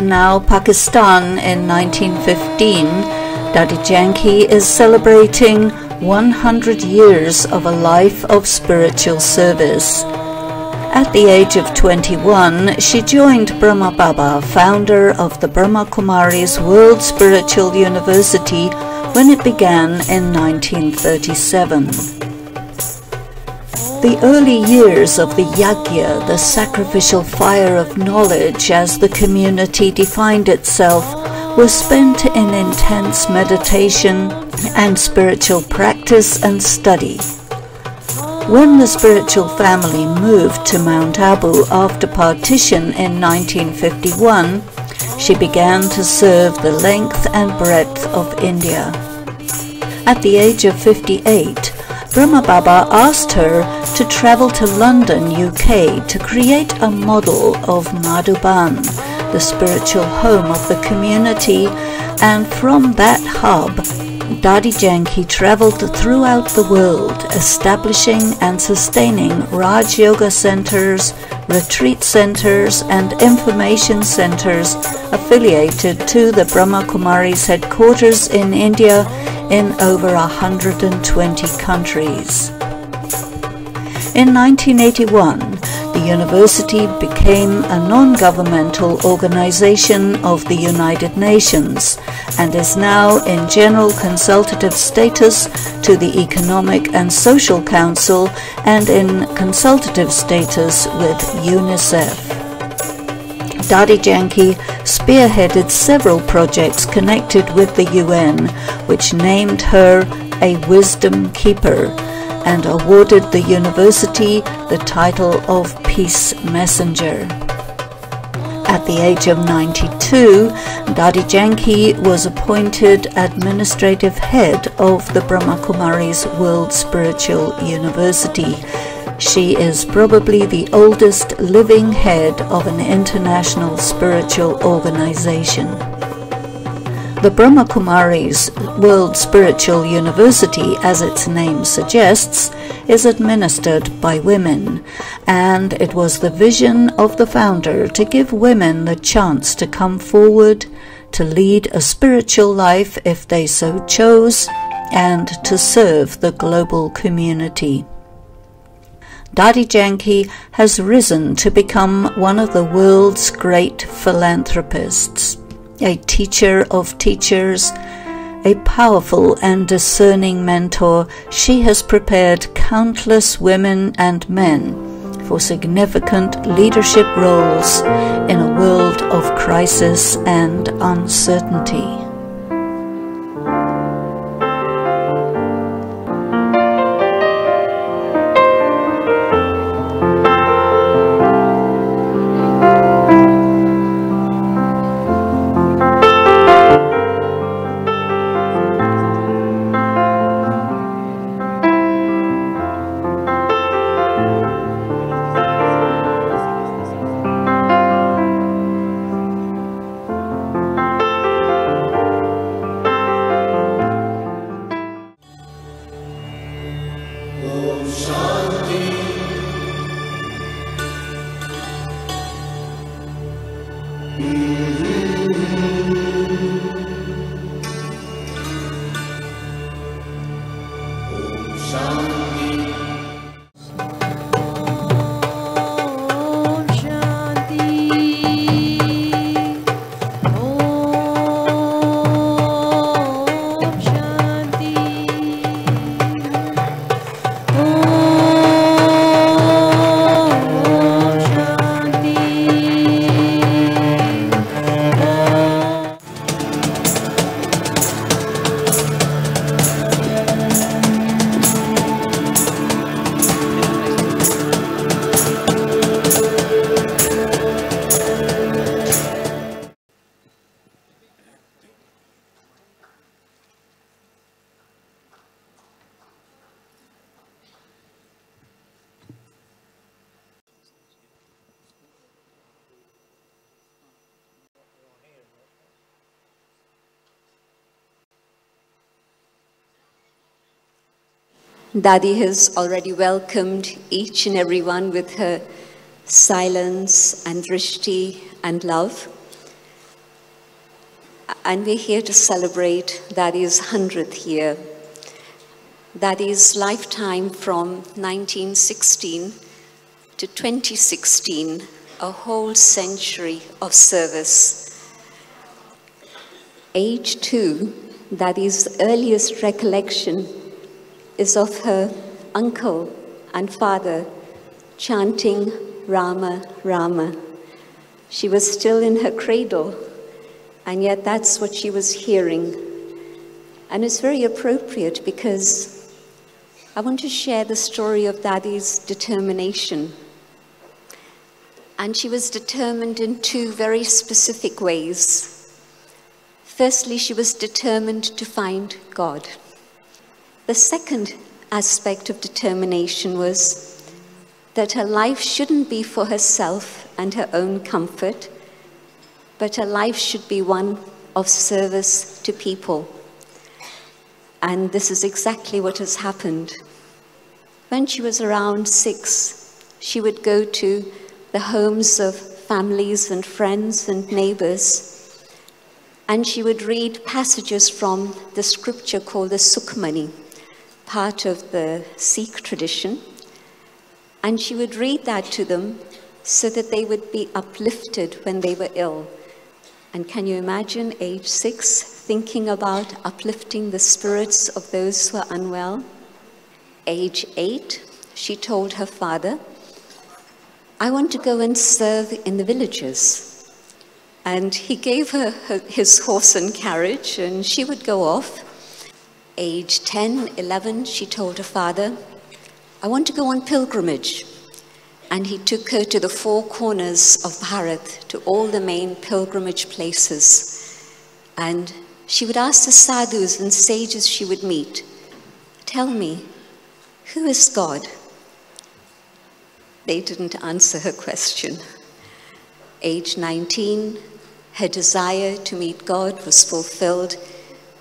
now Pakistan in 1915, Dadi Janki is celebrating 100 years of a life of spiritual service. At the age of 21, she joined Brahma Baba, founder of the Brahma Kumaris World Spiritual University, when it began in 1937. The early years of the yajna, the sacrificial fire of knowledge as the community defined itself, were spent in intense meditation and spiritual practice and study. When the spiritual family moved to Mount Abu after partition in 1951, she began to serve the length and breadth of India. At the age of 58, Brahma Baba asked her to travel to London, UK, to create a model of Madhuban, the spiritual home of the community, and from that hub, Dadi Janki travelled throughout the world, establishing and sustaining Raj Yoga centres, retreat centres and information centres affiliated to the Brahma Kumaris headquarters in India in over 120 countries. In 1981, the university became a non-governmental organization of the United Nations and is now in general consultative status to the Economic and Social Council and in consultative status with UNICEF. Dadi Janki spearheaded several projects connected with the UN, which named her a wisdom keeper and awarded the university the title of Peace Messenger. At the age of 92, Dadi Janki was appointed administrative head of the Brahma Kumaris World Spiritual University. She is probably the oldest living head of an international spiritual organization. The Brahma Kumaris World Spiritual University, as its name suggests, is administered by women, and it was the vision of the founder to give women the chance to come forward, to lead a spiritual life if they so chose, and to serve the global community. Dadi Janki has risen to become one of the world's great philanthropists, a teacher of teachers, a powerful and discerning mentor. She has prepared countless women and men for significant leadership roles in a world of crisis and uncertainty. Dadi has already welcomed each and everyone with her silence and drishti and love. and we're here to celebrate Dadi's 100th year. Dadi's lifetime from 1916 to 2016, a whole century of service. Age 2, Dadi's earliest recollection is of her uncle and father chanting Rama, Rama. She was still in her cradle, and yet that's what she was hearing. And it's very appropriate because I want to share the story of Dadi's determination. And she was determined in two very specific ways. Firstly, she was determined to find God. The second aspect of determination was that her life shouldn't be for herself and her own comfort, but her life should be one of service to people. And this is exactly what has happened. When she was around 6, she would go to the homes of families and friends and neighbors, and she would read passages from the scripture called the Sukhmani, part of the Sikh tradition, and she would read that to them so that they would be uplifted when they were ill. And can you imagine age 6 thinking about uplifting the spirits of those who are unwell? Age 8, she told her father, I want to go and serve in the villages. And he gave her his horse and carriage, and she would go off. Age 10, 11, she told her father, I want to go on pilgrimage. And he took her to the 4 corners of Bharat, to all the main pilgrimage places. And she would ask the sadhus and sages she would meet, tell me, who is God? They didn't answer her question. Age 19, her desire to meet God was fulfilled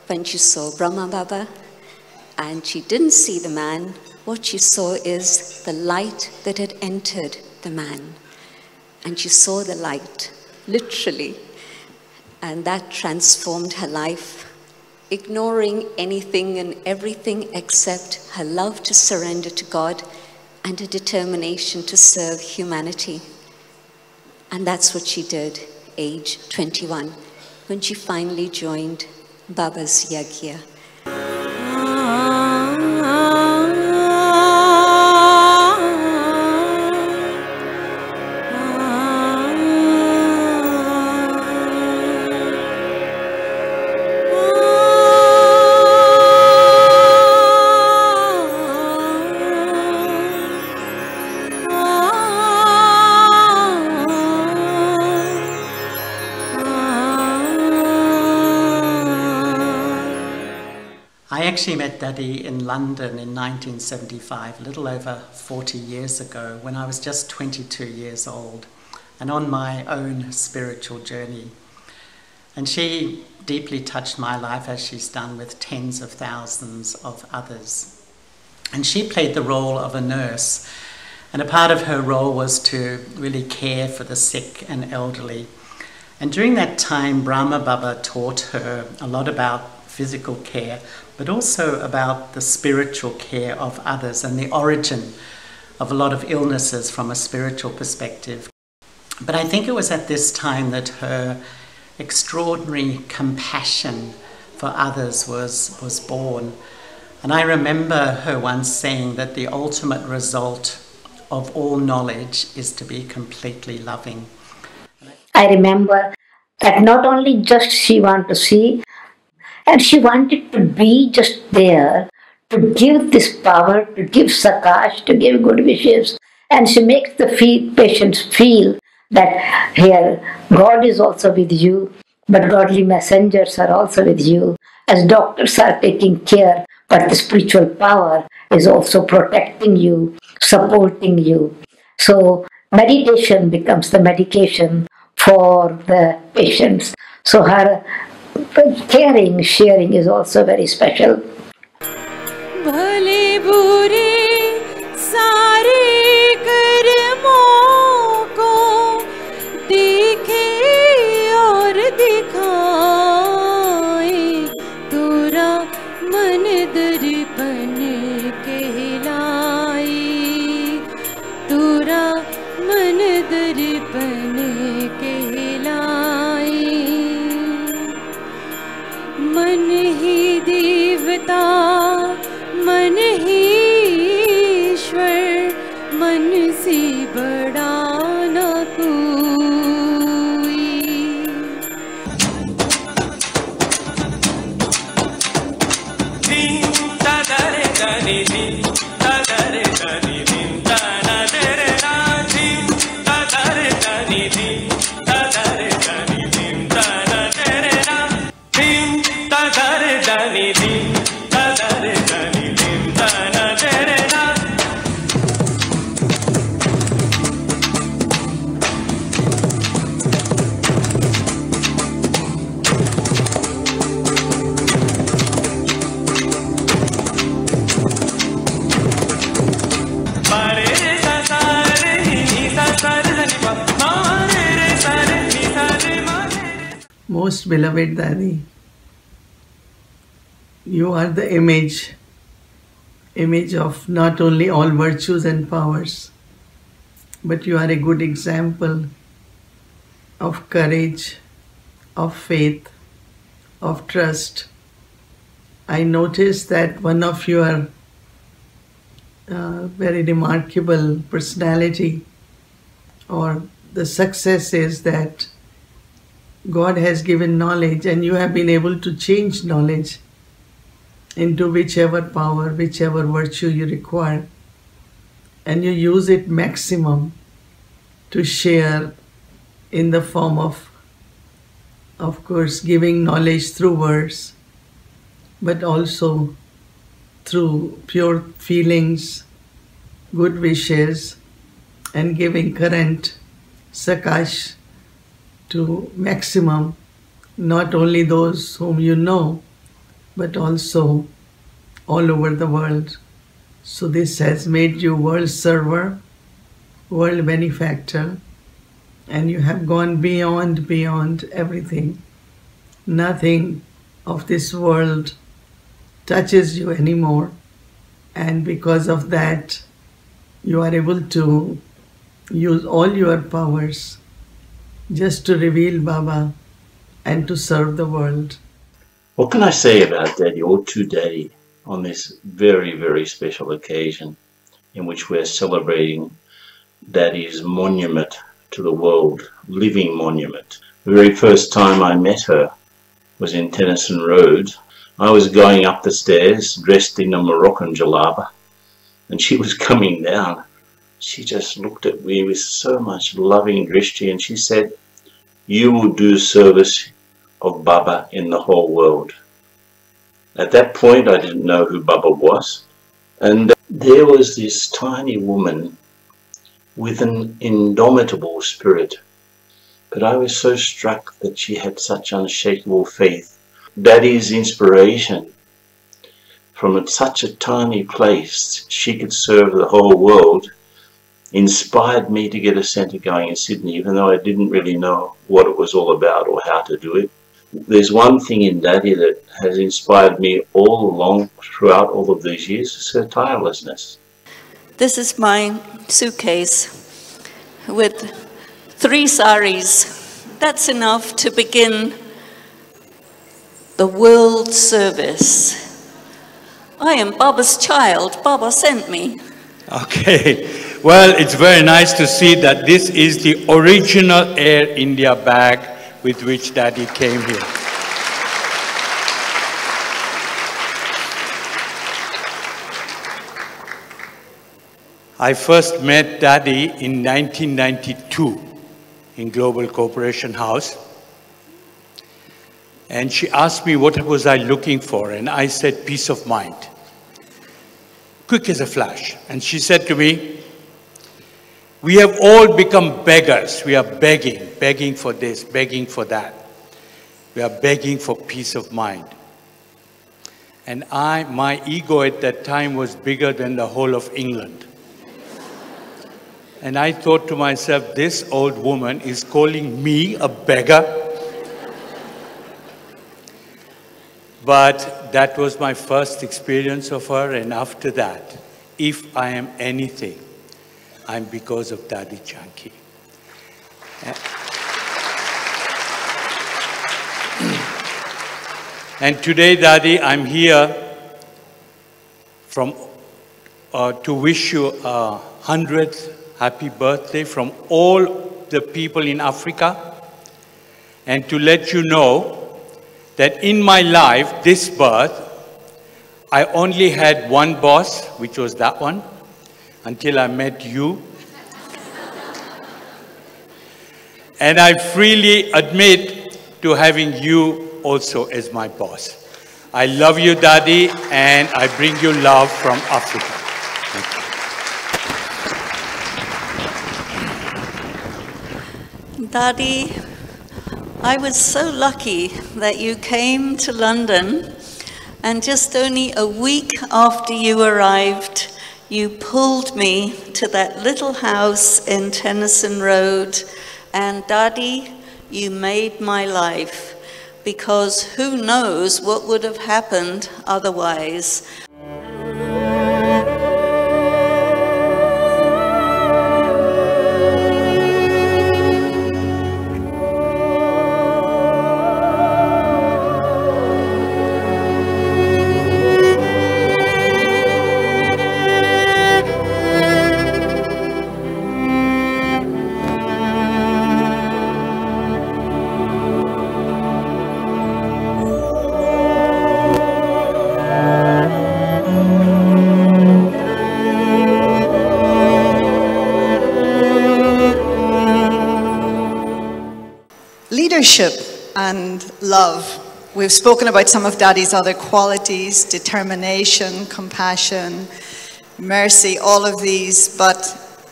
when she saw Brahma Baba, and she didn't see the man. What she saw is the light that had entered the man. And she saw the light, literally, and that transformed her life, ignoring anything and everything except her love to surrender to God and a determination to serve humanity. And that's what she did, age 21, when she finally joined Baba's Yagya. I actually met Dadi in London in 1975, a little over 40 years ago, when I was just 22 years old and on my own spiritual journey. And she deeply touched my life, as she's done with tens of thousands of others. And she played the role of a nurse, and a part of her role was to really care for the sick and elderly. And during that time, Brahma Baba taught her a lot about physical care, but also about the spiritual care of others and the origin of a lot of illnesses from a spiritual perspective. But I think it was at this time that her extraordinary compassion for others was born. And I remember her once saying that the ultimate result of all knowledge is to be completely loving. I remember that not only just she wanted to see, and she wanted to be just there, to give this power, to give sakash, to give good wishes. And she makes the patients feel that here, God is also with you, but godly messengers are also with you. As doctors are taking care, but the spiritual power is also protecting you, supporting you. So meditation becomes the medication for the patients. So her caring, sharing is also very special. भले बुरे सारे कर्मों को देखे और दिखाए, मन ही देवता मन ही ईश्वर मन से बड़ा न कोई। धीम तदरे दनि धीम तदरे दनि धीम तदरे ना धीम तदरे दनि धीम तदरे दनि धीम तदरे ना धीम तदरे दनि धीम तदरे दनि धीम तदरे ना। Most beloved Dadi, you are the image of not only all virtues and powers, but you are a good example of courage, of faith, of trust. I noticed that one of your very remarkable personality or the success is that God has given knowledge and you have been able to change knowledge into whichever power, whichever virtue you require, and you use it maximum to share in the form of course, giving knowledge through words, but also through pure feelings, good wishes, and giving current, sakash, to maximum, not only those whom you know, but also all over the world. So this has made you world server, world benefactor, and you have gone beyond everything. Nothing of this world touches you anymore, and because of that, you are able to use all your powers just to reveal Baba and to serve the world. What can I say about Daddy or to Daddy on this very, very special occasion in which we're celebrating Daddy's monument to the world, living monument. The very first time I met her was in Tennyson Road. I was going up the stairs dressed in a Moroccan jalaba and she was coming down. She just looked at me with so much loving drishti and she said, "You will do service of Baba in the whole world." At that point I didn't know who Baba was, and there was this tiny woman with an indomitable spirit, but I was so struck that she had such unshakable faith. Daddy's inspiration from such a tiny place she could serve the whole world inspired me to get a centre going in Sydney, even though I didn't really know what it was all about or how to do it. There's one thing in Daddy that has inspired me all along throughout all of these years, is her tirelessness. This is my suitcase with 3 saris. That's enough to begin the world service. I am Baba's child. Baba sent me. Okay. Well, it's very nice to see that this is the original Air India bag with which Daddy came here. I first met Daddy in 1992 in Global Cooperation House. And she asked me what was I looking for, and I said peace of mind. Quick as a flash. And she said to me, "We have all become beggars. We are begging for this, begging for that. We are begging for peace of mind." And my ego at that time was bigger than the whole of England. And I thought to myself, this old woman is calling me a beggar? But that was my first experience of her, and after that, if I am anything, I'm because of Dadi Janki. And today, Dadi, I'm here to wish you a 100th happy birthday from all the people in Africa, and to let you know that in my life, this birth, I only had one boss, which was that one, until I met you. And I freely admit to having you also as my boss. I love you, Dadi, and I bring you love from Africa. Dadi, I was so lucky that you came to London, and just only a week after you arrived, you pulled me to that little house in Tennyson Road, and Dadi, you made my life, because who knows what would have happened otherwise. Leadership and love. We've spoken about some of Dadi's other qualities: determination, compassion, mercy, all of these, but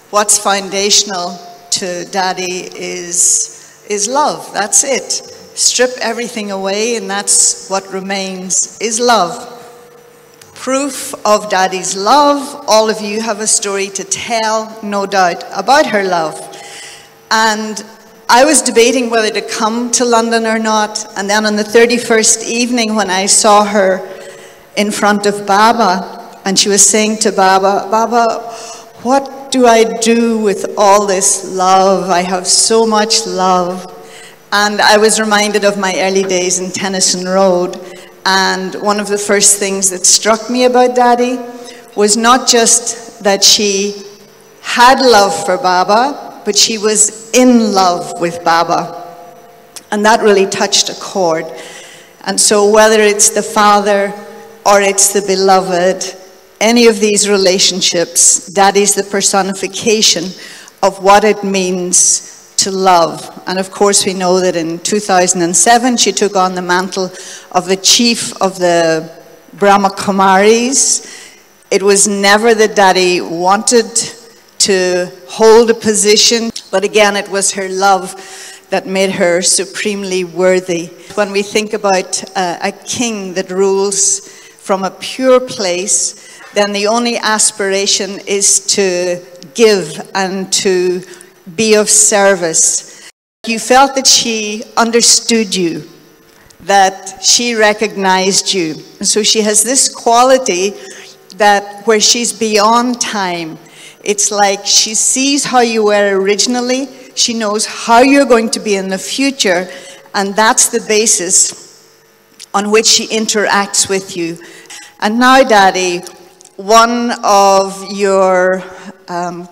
what's foundational to Dadi is love. That's it. Strip everything away and that's what remains, is love. Proof of Dadi's love, all of you have a story to tell, no doubt, about her love. And I was debating whether to come to London or not, and then on the 31st evening when I saw her in front of Baba, and she was saying to Baba, "Baba, what do I do with all this love? I have so much love." And I was reminded of my early days in Tennyson Road, and one of the first things that struck me about Dadi was not just that she had love for Baba, but she was in love with Baba. And that really touched a chord. And so whether it's the father or it's the beloved, any of these relationships, Dadi's the personification of what it means to love. And of course we know that in 2007 she took on the mantle of the chief of the Brahma Kumaris. It was never that Dadi wanted to hold a position, but again, it was her love that made her supremely worthy. When we think about a king that rules from a pure place, then the only aspiration is to give and to be of service. You felt that she understood you, that she recognized you. And so she has this quality that where she's beyond time. It's like she sees how you were originally, she knows how you're going to be in the future, and that's the basis on which she interacts with you. And now, Dadi, one of your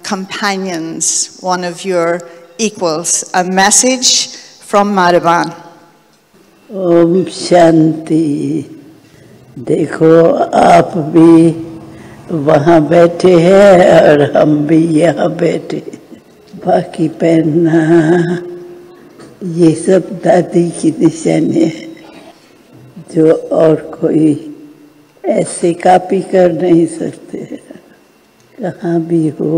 companions, one of your equals, a message from Meridian. Om Shanti. देखो आप भी वहाँ बैठे हैं और हम भी यहाँ बैठे। बाकी पहनना ये सब दादी की निशानी है जो और कोई ऐसे कॉपी कर नहीं सकते। कहाँ भी हो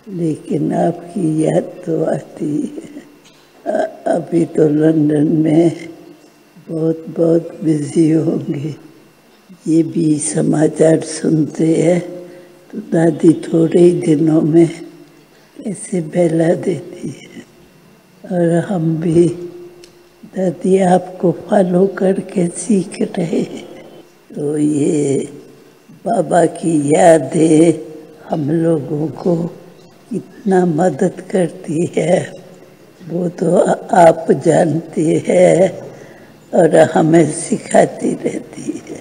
लेकिन आपकी याद तो आती है। अभी तो लंदन में बहुत बिजी होंगे। ये भी समाचार सुनते हैं तो दादी थोड़े ही दिनों में ऐसे बहला देती है। और हम भी दादी आपको फॉलो करके सीख रहे हैं। तो ये बाबा की यादें हम लोगों को कितना मदद करती है वो तो आप जानते हैं। और हमें सिखाती रहती है।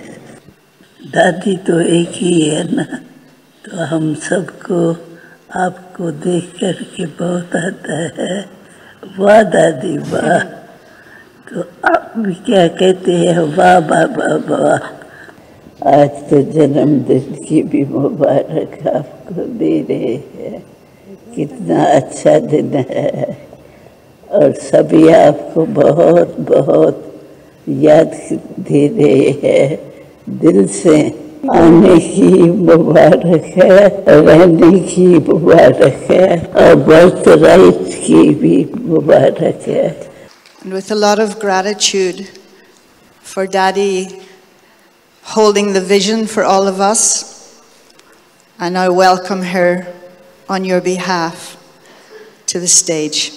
दादी तो एक ही है ना, तो हम सबको आपको देख कर के बहुत आता है, वाह दादी वाह। तो आप भी क्या कहते हैं, वाह बाबा वाह। आज तो जन्मदिन की भी मुबारक आपको दे रहे हैं, कितना अच्छा दिन है। और सभी आपको बहुत बहुत याद दे रहे हैं, दिल से आने की मुबारक है, रहने की मुबारक है, और बर्थ राइट की भी मुबारक है। And with a lot of gratitude for Daddy holding the vision for all of us, and I welcome her on your behalf to the stage.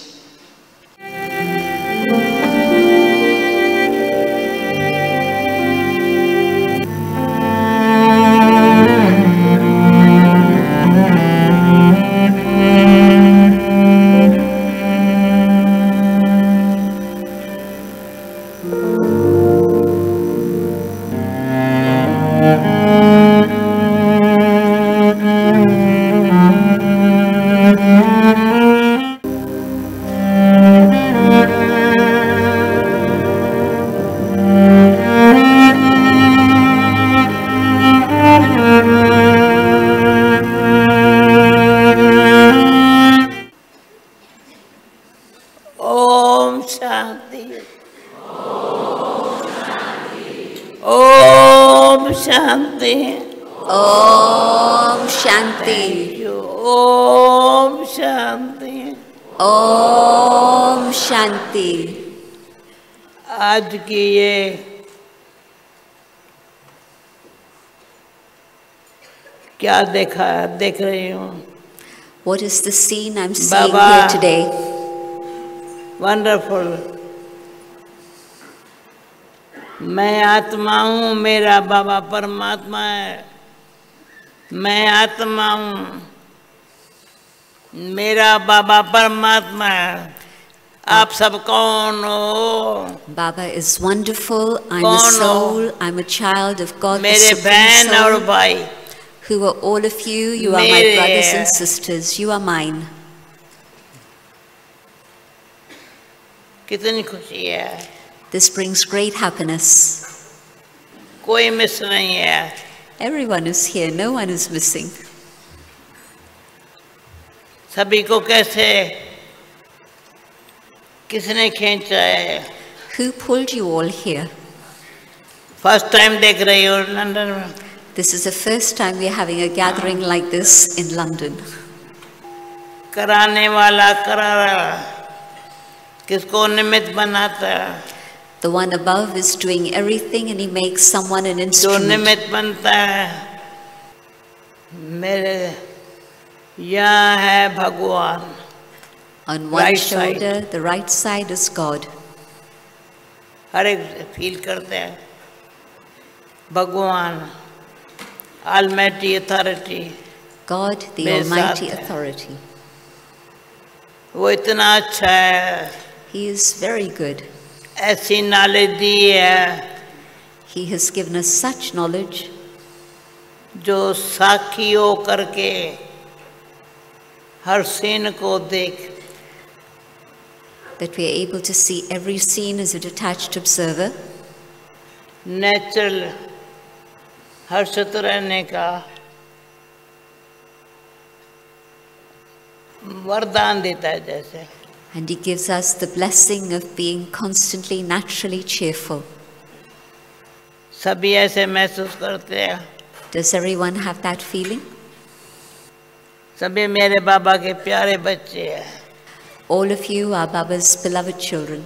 शांति। ओम शांति। ओम शांति। ओम शांति। आज की ये क्या देख रही हूँ? What is the scene I'm seeing here today? Wonderful. मैं आत्मा हूँ, मेरा बाबा परमात्मा है। मैं आत्मा हूँ, मेरा बाबा परमात्मा है। आप सब कौन हो? Baba is wonderful. I'm a soul. I'm a child of God, the मेरे बहन और भाई। Who are all of you? You are my brothers and sisters. You are mine. कितनी खुशी है। This brings great happiness. कोई मिस नहीं है। Everyone is here. No one is missing. सभी को कैसे किसने खींचा है? Who pulled you all here? First time देख रही हो लंदन में? This is the first time we are having a gathering like this in London. कराने वाला करा रहा, किसको निमित्त बनाता है? The one above is doing everything and he makes someone an instrument. जो निमित्त बनता है, मेरे यहाँ है भगवान. On one shoulder, the right side is God. हर एक फील करते हैं भगवान, Almighty Authority. God, the Almighty Authority. वो इतना अच्छा है. He is very good. ऐसी नॉलेज दी है. He has given us such knowledge. जो साक्षी हो करके हर सीन को देख. That we are able to see every scene as a detached observer. Natural, हर्षित रहने का वरदान देता है जैसे. And he gives us the blessing of being constantly naturally cheerful. सभी ऐसे महसूस करते हैं. Does everyone have that feeling? सभी मेरे बाबा के प्यारे बच्चे हैं. All of you are Baba's beloved children.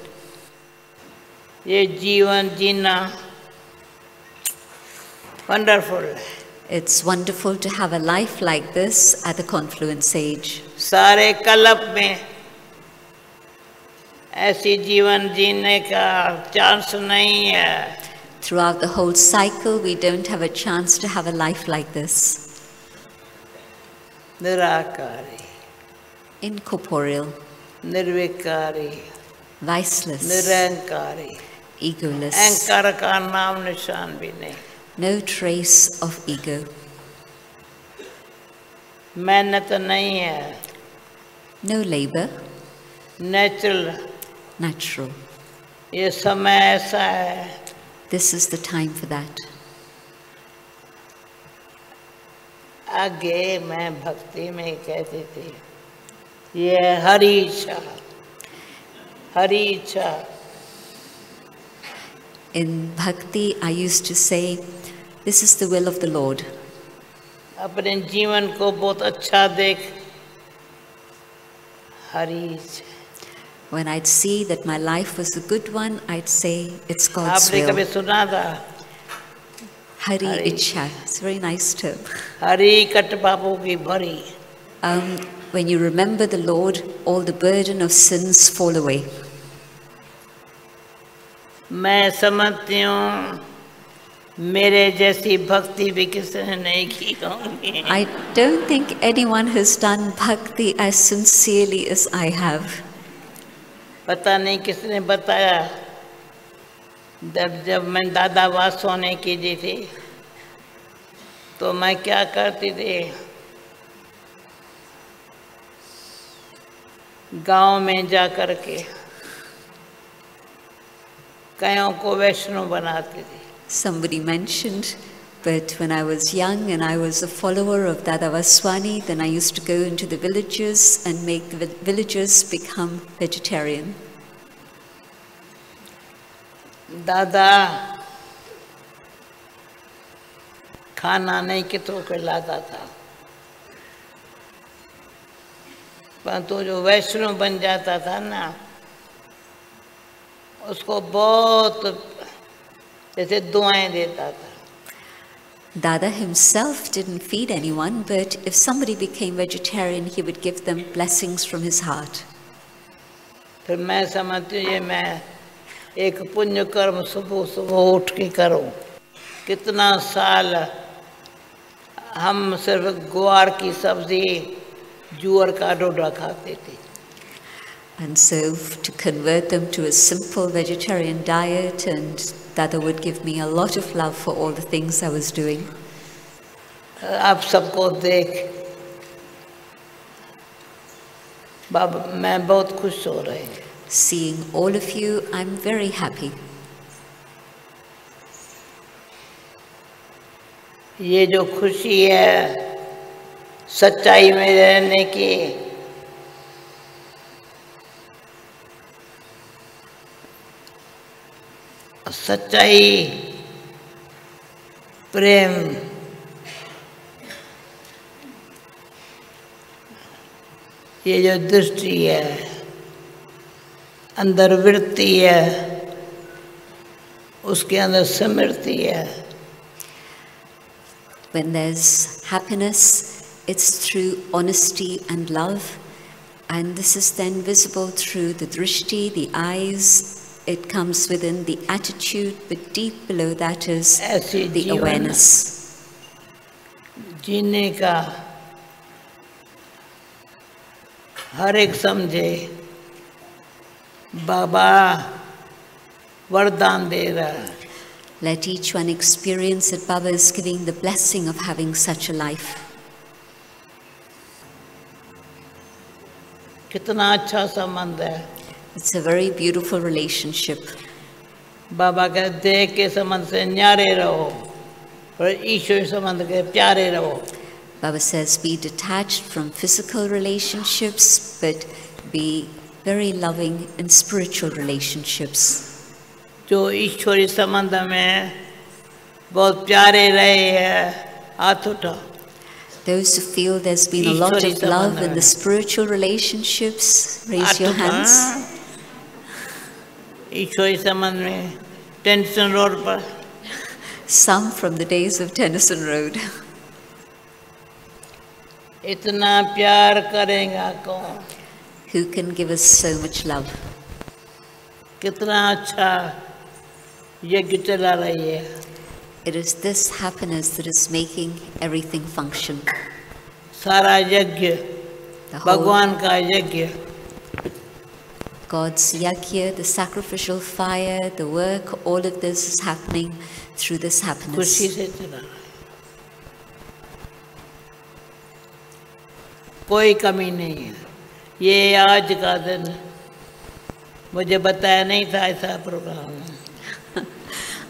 ये जीवन जीना wonderful. It's wonderful to have a life like this at the confluence age. सारे कल्प में ऐसी जीवन जीने का चांस नहीं है. Throughout the whole cycle, we don't have a chance to have a life like this. Nirankari, incorporeal, निर्विकारी, viceless, Nirankari, egoless. अहंकार का नाम निशान भी नहीं. No trace of ego. मेहनत नहीं है. No labor. Natural. Natural. ये समय ऐसा है. This is the time for that. आगे मैं भक्ति में कहती थी, ये हरि इच्छा, हरि इच्छा. In bhakti, I used to say, this is the will of the Lord. अपने जीवन को बहुत अच्छा देख, हरि इच्छा. When I'd see that my life was a good one, I'd say, it's God's आपने कभी will. सुना था? Hari Ichha. It's a very nice term. Hari cut पापों की भरी. When you remember the Lord, all the burden of sins fall away. मैं समझती हूँ मेरे जैसी भक्ति भी किसी ने नहीं की होंगी. I don't think anyone has done bhakti as sincerely as I have. पता नहीं किसने बताया. जब मैं दादा वासवानी की जी थी, तो मैं क्या करती थी, गांव में जा कर के कईयों को वैष्णव बनाती थी. Somebody mentioned, but when I was young and I was a follower of Dada Vaswani, then I used to go into the villages and make the villagers become vegetarian. दादा खाना नहीं कितों के लाता था, परंतु जो वैष्णव बन जाता था ना, उसको बहुत जैसे दुआएं देता था. Dada himself didn't feed anyone, but if somebody became vegetarian, he would give them blessings from his heart. फिर मैं समझती हूँ ये मैं एक पुण्य कर्म सुबह सुबह उठ के करूँ. कितना साल हम सिर्फ ग्वार की सब्जी, जुअर का डोडा खाते थे. And so to convert them to a simple vegetarian diet, and Dada would give me a lot of love for all the things I was doing. आप सबको देख बाबा मैं बहुत खुश हो रही हूँ. Seeing all of you, I'm very happy. ये जो खुशी है सच्चाई में रहने की, सच्चाई, प्रेम, ये जो दृष्टि है, अंदर वृत्ति है, उसके अंदर स्मृति है. When there's happiness, it's through honesty and love, and this is then visible through the drishti, the eyes. It comes within the attitude, but deep below that is the awareness. जीने का हर एक समझे बाबा वरदान दे रहा है. Let each one experience that Baba is giving the blessing of having such a life. कितना अच्छा संबंध है. It's a very beautiful relationship. बाबा के देह के संबंध से न्यारे रहो और ईश्वर संबंध के प्यारे रहो. Baba says be detached from physical relationships, but be very loving in spiritual relationships. जो ईश्वरी संबंध में बहुत प्यारे रहे हैं, हाथ उठाओ. Those who feel there's been a lot of love in the spiritual relationships, raise your hands. ईश्वरी संबंध में टेंशन रोड पर. Some from the days of Tennyson Road. इतना प्यार करेगा कौन? Who can give us so much love? कितना अच्छा यज्ञ चला रही है. It is this happiness that is making everything function. सारा यज्ञ भगवान का यज्ञ. God's yajna, the sacrificial fire, the work, all of this is happening through this happiness. खुशी से चला रहा है, कोई कमी नहीं है। ये आज का दिन मुझे बताया नहीं था ऐसा प्रोग्राम है।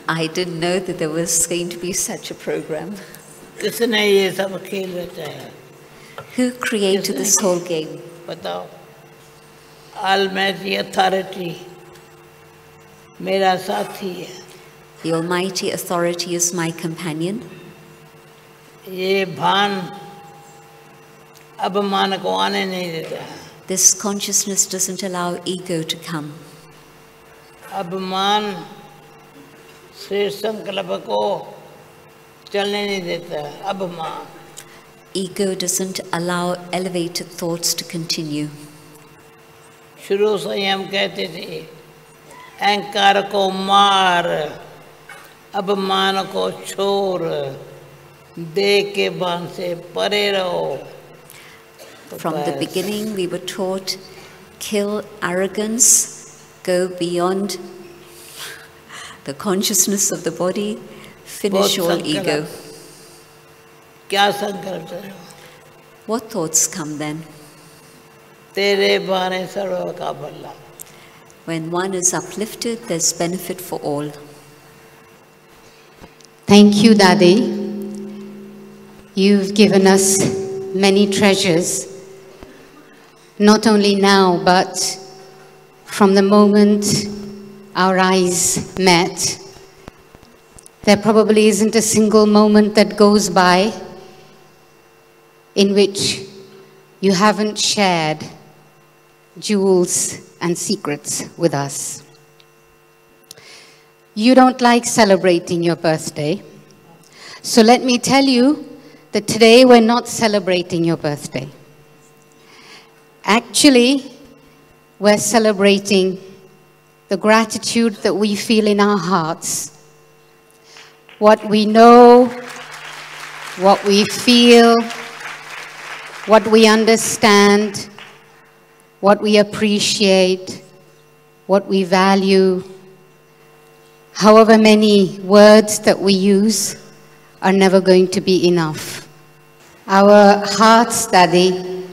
I didn't know that there was going to be such a program. किसने ये सब खेल रचाया? Who created this whole game? बताओ। Almighty Authority मेरा साथी है। The Almighty Authority is my companion. ये भान अभिमान को आने नहीं देता। This consciousness doesn't allow ego to come. अभिमान श्रेष्ठ संकल्प को चलने नहीं देता। अभिमान Ego doesn't allow elevated thoughts to continue. शुरू से ही हम कहते थे अहंकार को मार, अभिमान को छोड़, देह के बांध से परे रहो। From the beginning we were taught, kill arrogance, go beyond the consciousness of the body, finish all ego. क्या संकल्प चले? What thoughts come then? तेरे बारे सर्व का भला। When one is uplifted, there's benefit for all. Thank you, Dadi. You've given us many treasures, not only now, but from the moment our eyes met. There probably isn't a single moment that goes by in which you haven't shared jewels and secrets with us. You don't like celebrating your birthday, so let me tell you that today we're not celebrating your birthday. Actually, we're celebrating the gratitude that we feel in our hearts. What we know, what we feel, what we understand, what we appreciate, what we value. However many words that we use are never going to be enough. Our hearts, Dadi,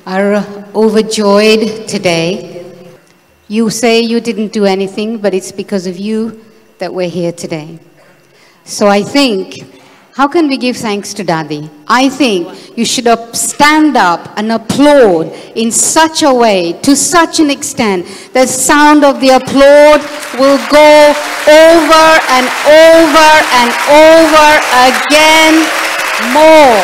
are overjoyed today. You say you didn't do anything, but it's because of you that we're here today. So I think, how can we give thanks to Dadi? I think you should stand up and applaud in such a way, to such an extent, the sound of the applaud will go over and over and over again, more.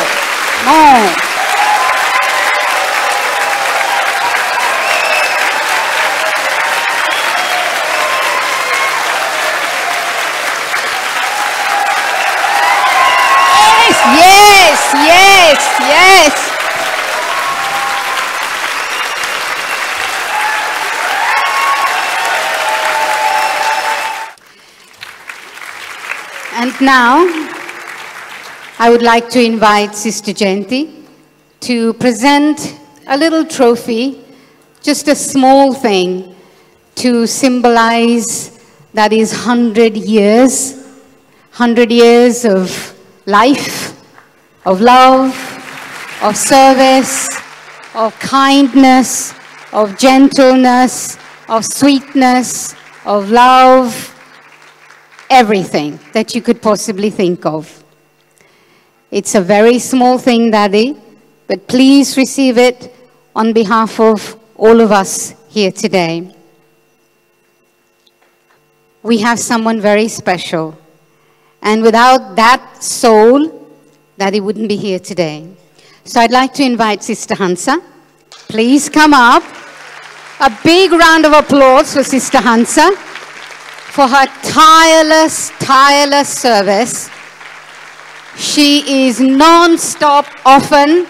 Yes. And now, I would like to invite Sister Janki to present a little trophy, just a small thing, to symbolize that is 100 years of life, of love, of service, of kindness, of gentleness, of sweetness, of love, everything that you could possibly think of. It's a very small thing, Dadi, but please receive it on behalf of all of us here today. We have someone very special, and without that soul, Dadi wouldn't be here today. So I'd like to invite Sister Hansa. Please come up. A big round of applause for Sister Hansa for her tireless service. She is non-stop often.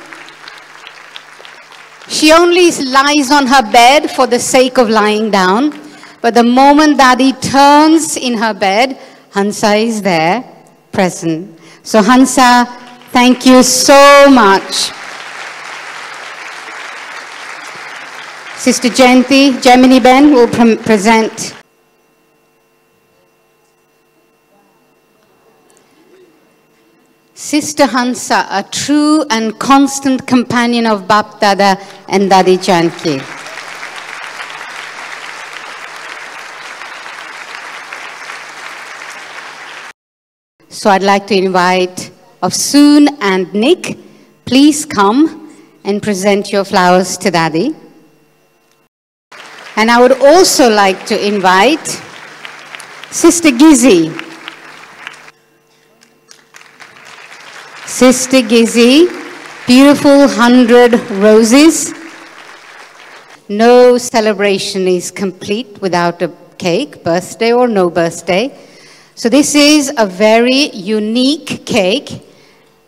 She only lies on her bed for the sake of lying down. But the moment Dadi turns in her bed, Hansa is there, present. So Hansa, thank you so much. Sister Janki, Gemini Ben will present. Sister Hansa, a true and constant companion of Bap Dada and Dadi Janki. So I'd like to invite Afsoon and Nick, please come and present your flowers to Dadi. And I would also like to invite Sister Gizzy. Sister Gizzy, beautiful 100 roses. No celebration is complete without a cake, birthday or no birthday. So this is a very unique cake.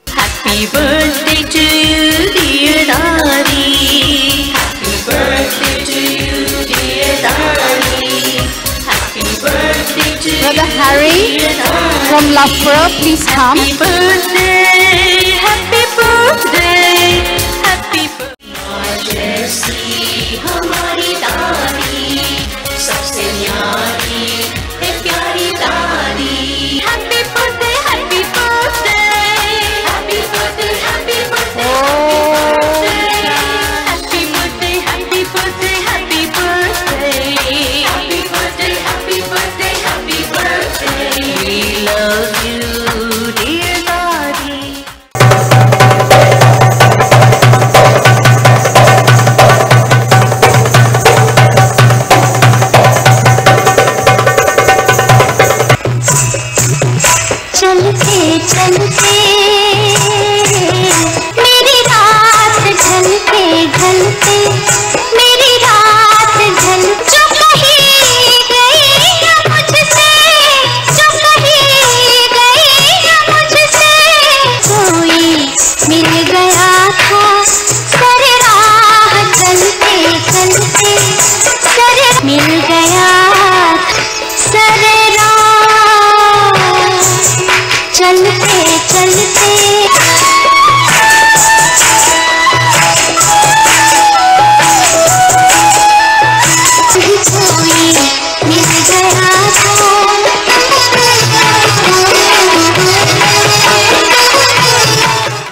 Happy birthday to you, dear Dadi. Happy birthday to you, dear Dadi. Happy birthday to Brother you, Harry dear Dadi. from Loughborough, please come. Happy birthday, happy birthday, happy birthday. जैसी हमारी दादी, सबसे न्यारी है प्यारी दादी. Happy birthday, happy birthday, happy birthday, happy birthday, happy birthday, happy birthday, happy birthday, happy birthday, happy birthday, happy birthday. We love you, dear Dadi. चलते चलते मेरी रात ढलते ढलते मेरी रात ढल जो कहीं गई ना मुझसे जो कहीं गई ना मुझसे कोई मिल गया था सर राह चलते चलते सर मिल गया सर राह चलते चलते